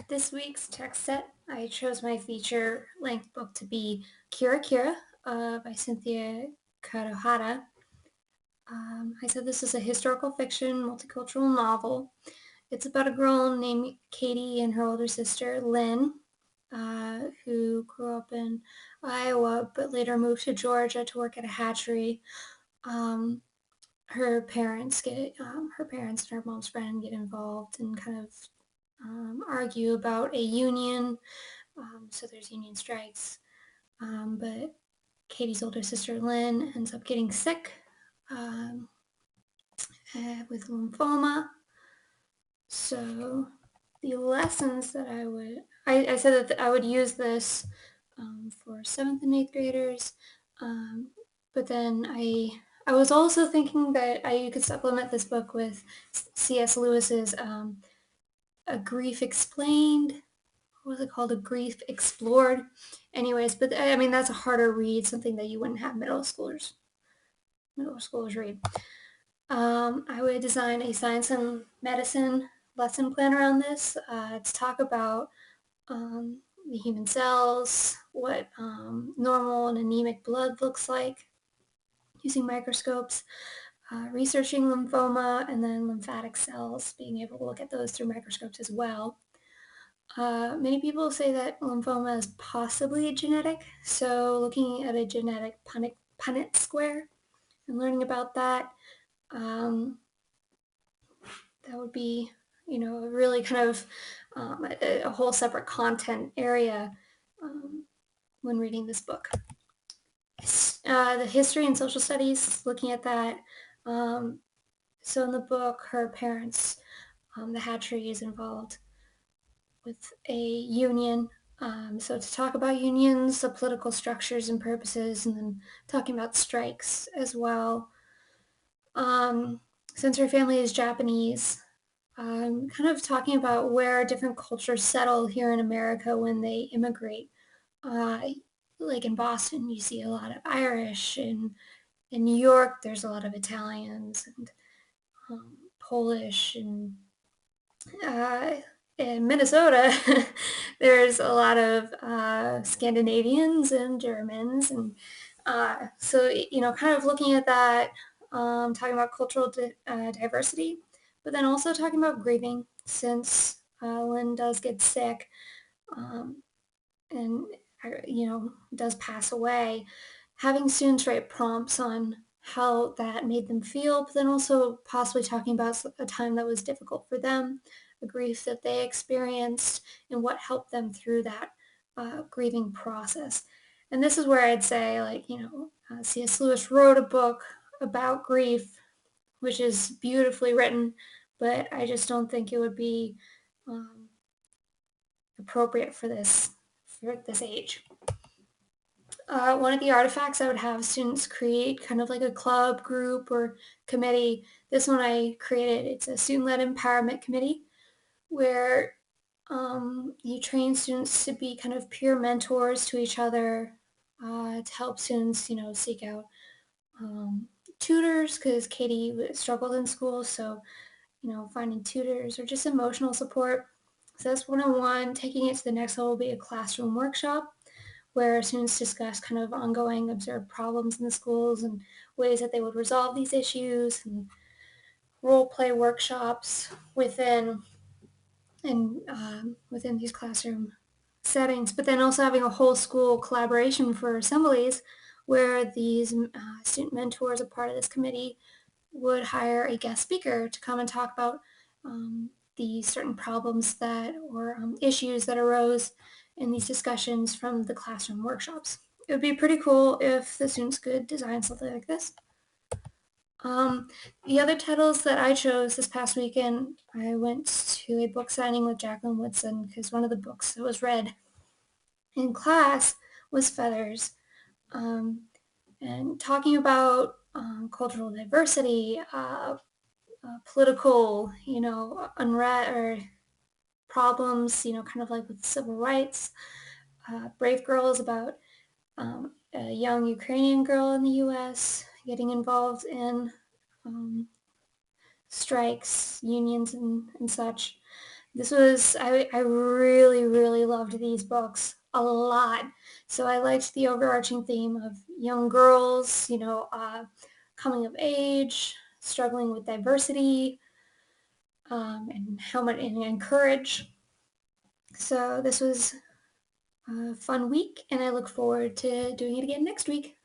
This week's text set, I chose my feature-length book to be Kira Kira by Cynthia Kadohara. I said this is a historical fiction multicultural novel. It's about a girl named Katie and her older sister Lynn, who grew up in Iowa but later moved to Georgia to work at a hatchery. Um, her parents and her mom's friend get involved and kind of argue about a union. So there's union strikes. But Katie's older sister Lynn ends up getting sick um, with lymphoma. So the lessons that I said that I would use this for 7th and 8th graders. Um, but then I was also thinking that you could supplement this book with C.S. Lewis's A Grief Explained. What was it called? A Grief Explored. Anyways, but I mean that's a harder read, something that you wouldn't have middle schoolers read. I would design a science and medicine lesson plan around this to talk about the human cells, what normal and anemic blood looks like using microscopes, researching lymphoma, and then lymphatic cells, being able to look at those through microscopes as well. Many people say that lymphoma is possibly genetic, so looking at a genetic Punnett square and learning about that, um, that would be, a really kind of a whole separate content area when reading this book. The history and social studies, looking at that. Um, so in the book, her parents, the hatchery is involved with a union. So to talk about unions, the political structures and purposes, and then talking about strikes as well. Um, since her family is Japanese, kind of talking about where different cultures settle here in America when they immigrate. Uh, like in Boston, you see a lot of Irish, and in New York, there's a lot of Italians and Polish, and uh, in Minnesota, there's a lot of Scandinavians and Germans, and so kind of looking at that, talking about cultural diversity, but then also talking about grieving since Lynn does get sick um, and does pass away. Having students write prompts on how that made them feel, but then also possibly talking about a time that was difficult for them, a grief that they experienced, and what helped them through that grieving process. And this is where I'd say, C.S. Lewis wrote a book about grief, which is beautifully written, but I just don't think it would be um, appropriate for this age. One of the artifacts I would have students create kind of like a club, group, or committee. This one I created. It's a student-led empowerment committee where you train students to be kind of peer mentors to each other, to help students, seek out tutors because Katie struggled in school. So, finding tutors or just emotional support. So that's 101. Taking it to the next level will be a classroom workshop where students discuss kind of ongoing observed problems in the schools and ways that they would resolve these issues, and role play workshops within these classroom settings, but then also having a whole school collaboration for assemblies where these student mentors, a part of this committee, would hire a guest speaker to come and talk about the certain problems or issues that arose in these discussions from the classroom workshops. It would be pretty cool if the students could design something like this. Um, the other titles that I chose this past weekend, I went to a book signing with Jacqueline Woodson because one of the books that was read in class was Feathers. Um, and talking about cultural diversity, political, unrest or problems, kind of like with civil rights. Brave Girl is about a young Ukrainian girl in the U.S. getting involved in strikes, unions, and such. I really, really loved these books a lot. So I liked the overarching theme of young girls, coming of age, struggling with diversity, and courage. So this was a fun week, and I look forward to doing it again next week.